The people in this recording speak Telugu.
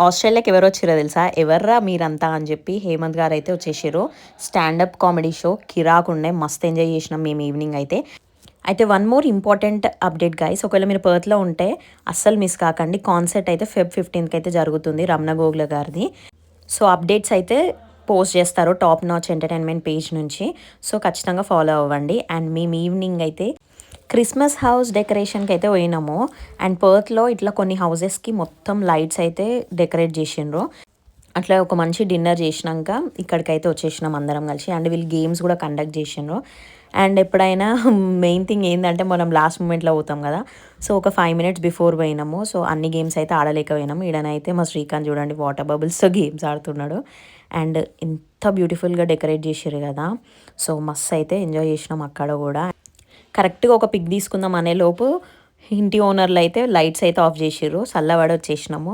ఆస్ట్రేలియాకి ఎవరు వచ్చిరో తెలుసా? ఎవర్రా మీరంతా అని చెప్పి హేమంత్ గారు అయితే వచ్చేసారు. స్టాండప్ కామెడీ షో కిరాకుండే, మస్త్ ఎంజాయ్ చేసినాం మేము ఈవినింగ్ అయితే. అయితే one more important update guys, ఒకవేళ మీరు పర్త్లో ఉంటే అస్సలు మిస్ కాకండి. కాన్సర్ట్ అయితే Feb 15th అయితే జరుగుతుంది రమణ గోగుల గారిది. సో అప్డేట్స్ అయితే పోస్ట్ చేస్తారు టాప్ నాచ్ ఎంటర్టైన్మెంట్ పేజ్ నుంచి. సో ఖచ్చితంగా ఫాలో అవ్వండి. అండ్ మేము ఈవినింగ్ అయితే క్రిస్మస్ హౌస్ డెకరేషన్కి అయితే పోయినాము. అండ్ పర్త్లో ఇట్లా కొన్ని హౌసెస్కి మొత్తం లైట్స్ అయితే డెకరేట్ చేసిండ్రు. అట్లా ఒక మంచి డిన్నర్ చేసినాక ఇక్కడికైతే వచ్చేసినాం అందరం కలిసి. అండ్ వీళ్ళు గేమ్స్ కూడా కండక్ట్ చేసిండ్రు. అండ్ ఎప్పుడైనా మెయిన్ థింగ్ ఏంటంటే మనం లాస్ట్ మూమెంట్లో పోతాం కదా. సో ఒక 5 minutes బిఫోర్ పోయినాము. సో అన్ని గేమ్స్ అయితే ఆడలేకపోయినాము. ఈడనైతే మా శ్రీకాంత్ చూడండి వాటర్ బబుల్స్తో గేమ్స్ ఆడుతున్నాడు. అండ్ ఇంత బ్యూటిఫుల్గా డెకరేట్ చేసారు కదా. సో మస్త్ అయితే ఎంజాయ్ చేసినాం అక్కడ కూడా. కరెక్ట్గా ఒక పిక్ తీసుకుందాం అనే లోపు ఇంటి ఓనర్లు అయితే లైట్స్ అయితే ఆఫ్ చేసిర్రు. చల్లబడి వచ్చేసినాము.